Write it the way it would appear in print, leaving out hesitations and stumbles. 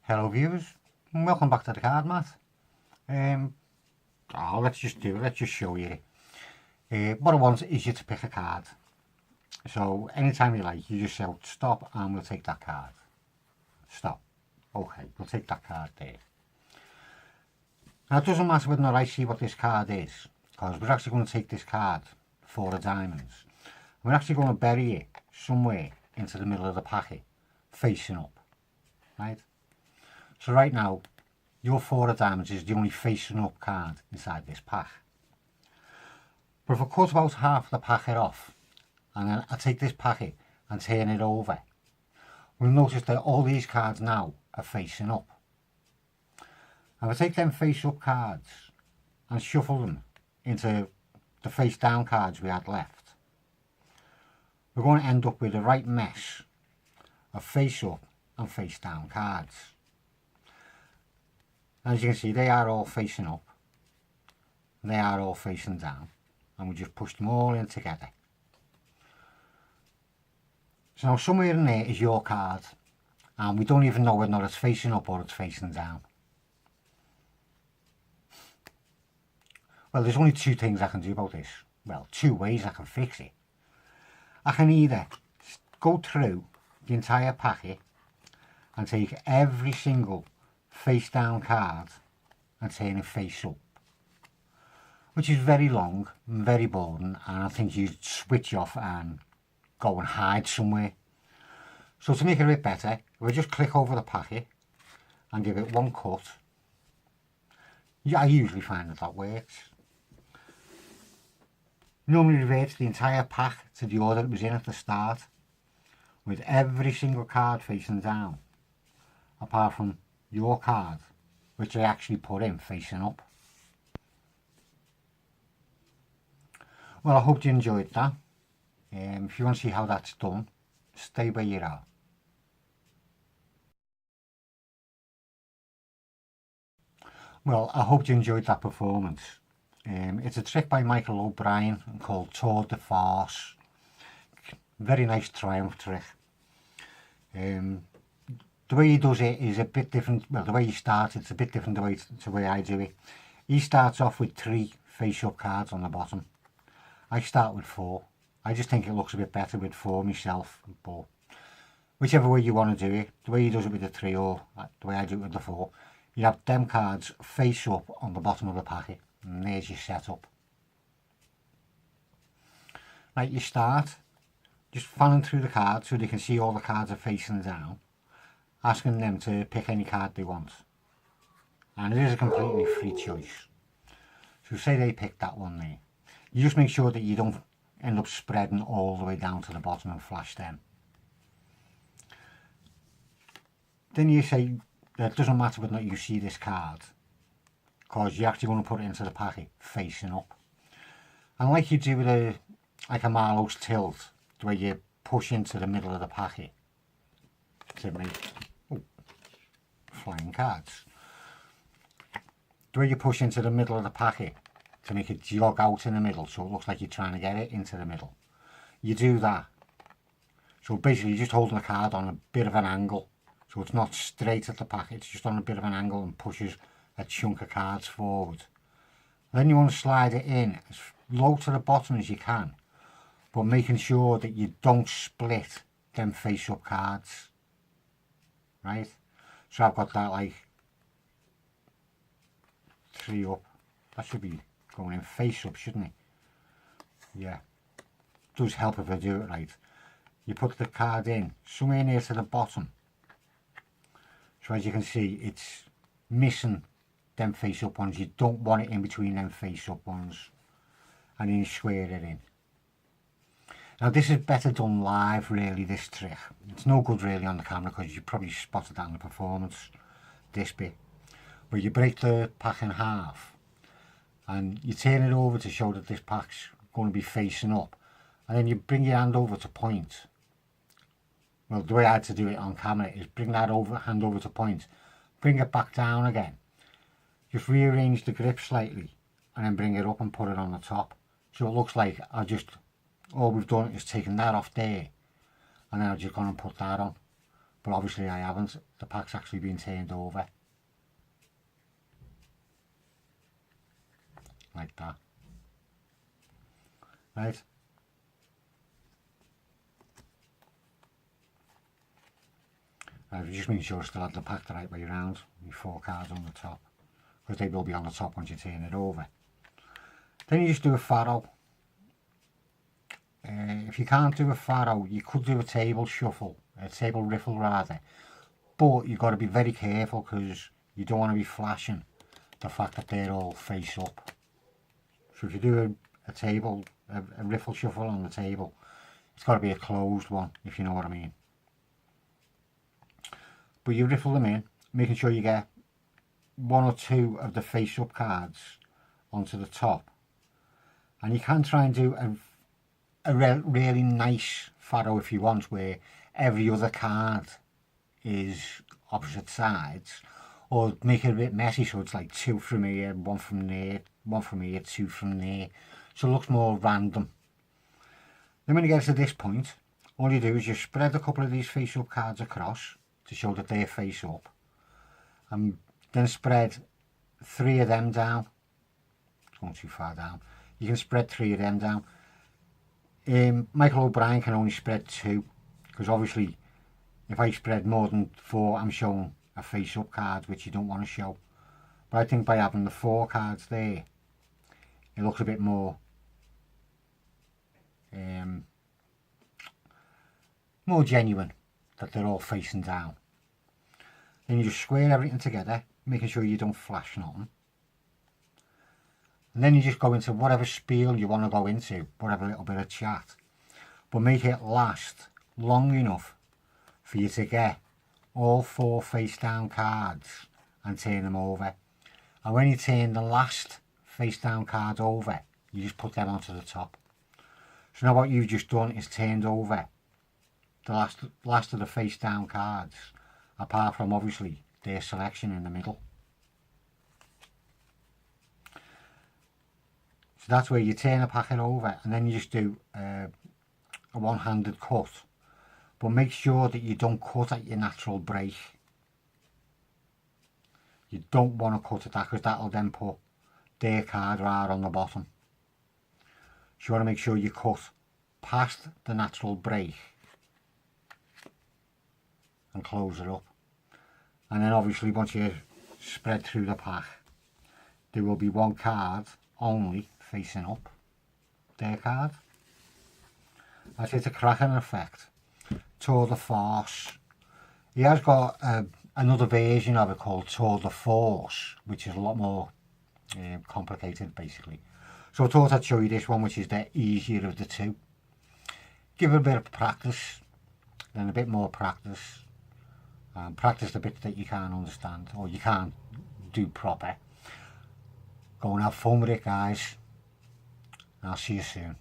Hello viewers, and welcome back to the card mat. Let's just show you. What I want is you to pick a card. So anytime you like, you just shout stop and we'll take that card. Stop. Okay, we'll take that card there. Now it doesn't matter whether or not I see what this card is, because we're actually going to take this card, 4 of diamonds. We're actually going to bury it somewhere into the middle of the packet, facing up, right? So right now, your 4 of diamonds is the only facing up card inside this pack. But if I cut about half the packet off, and then I take this packet and turn it over, we'll notice that all these cards now are facing up. And if I take them face up cards and shuffle them into the face down cards we had left, we're going to end up with the right mess of face up and face down cards. As you can see, they are all facing up, they are all facing down, and we just push them all in together. So now somewhere in there is your card, and we don't even know whether or not it's facing up or it's facing down. Well, there's only 2 things I can do about this. Well, 2 ways I can fix it. I can either go through the entire packet and take every single face down card and turn it face up, which is very long and very boring, and I think you'd switch off and go and hide somewhere. So to make it a bit better, we'll just click over the packet and give it 1 cut. Yeah, I usually find that works. Normally reverts the entire pack to the order it was in at the start, with every single card facing down, apart from your card, which I actually put in facing up. Well, I hope you enjoyed that. If you want to see how that's done, stay where you are. Well, I hope you enjoyed that performance. It's a trick by Michael O'Brien called Tour de Farce. Very nice triumph trick. The way he does it is a bit different. Well, the way he starts, it's a bit different to the way I do it. He starts off with 3 face-up cards on the bottom. I start with 4. I just think it looks a bit better with 4 myself. But whichever way you want to do it, the way he does it with the 3 or the way I do it with the 4, you have them cards face up on the bottom of the packet. And there's your setup. Right, you start just fanning through the cards so they can see all the cards are facing down, asking them to pick any card they want. And it is a completely free choice. So say they pick that one there. You just make sure that you don't end up spreading all the way down to the bottom and flash them. Then you say that it doesn't matter whether or not you see this card, because you're actually going to put it into the packet facing up. And like you do with like a Marlowe's tilt, the way you push into the middle of the packet to make flying cards. The way you push into the middle of the packet to make it jog out in the middle so it looks like you're trying to get it into the middle. You do that. So basically you're just holding the card on a bit of an angle. So it's not straight at the packet, it's just on a bit of an angle and pushes a chunk of cards forward. Then you want to slide it in as low to the bottom as you can, but making sure that you don't split them face up cards. Right? So I've got that like 3 up. That should be going in face up, shouldn't it? Yeah. It does help if I do it right. You put the card in somewhere near to the bottom. So as you can see, it's missing them face up ones. You don't want it in between them face up ones. And then you square it in. Now this is better done live really, this trick. It's no good really on the camera because you probably spotted that in the performance, this bit. But you break the pack in half and you turn it over to show that this pack's going to be facing up. And then you bring your hand over to point. Well, the way I had to do it on camera is bring that hand over to point, bring it back down again. Just rearrange the grip slightly and then bring it up and put it on the top. So it looks like all we've done is taken that off there and then I've just gone and put that on. but obviously I haven't. The pack's actually been turned over. Like that. Right? Just make sure still have the pack the right way around. Your 4 cards on the top, because they will be on the top once you turn it over. Then you just do a faro. If you can't do a faro, you could do a table shuffle, a table riffle rather, but you've got to be very careful because you don't want to be flashing the fact that they're all face up. So if you do a riffle shuffle on the table, it's got to be a closed one, if you know what I mean. But you riffle them in, making sure you get 1 or 2 of the face up cards onto the top. And you can try and do a really nice faro if you want, where every other card is opposite sides, or make it a bit messy so it's like 2 from here, 1 from there, 1 from here, 2 from there, so it looks more random. Then when you get to this point, all you do is you spread a couple of these face up cards across to show that they're face up, and then spread 3 of them down. It's going too far down. You can spread 3 of them down. Michael O'Brien can only spread 2, because obviously if I spread more than 4, I'm showing a face up card, which you don't want to show. But I think by having the 4 cards there, it looks a bit more more genuine, that they're all facing down. Then you just square everything together, making sure you don't flash nothing. And then you just go into whatever spiel you want to go into, whatever little bit of chat. But make it last long enough for you to get all 4 face down cards and turn them over. And when you turn the last face down card over, you just put them onto the top. So now what you've just done is turned over the last of the face down cards, apart from obviously their selection in the middle. So that's where you turn a packet over, and then you just do a one-handed cut. But make sure that you don't cut at your natural break. You don't want to cut at that, because that'll then put their card right on the bottom. So you want to make sure you cut past the natural break and close it up. And then obviously once you spread through the pack, there will be 1 card only facing up, their card. That's it, a cracking effect. Tour de Farce. He has got another version of it called Tour de Force, which is a lot more complicated basically. So I thought I'd show you this one, which is the easier of the 2. Give it a bit of practice, then a bit more practice. Practice the bits that you can't understand or you can't do proper. Go and have fun with it, guys. I'll see you soon.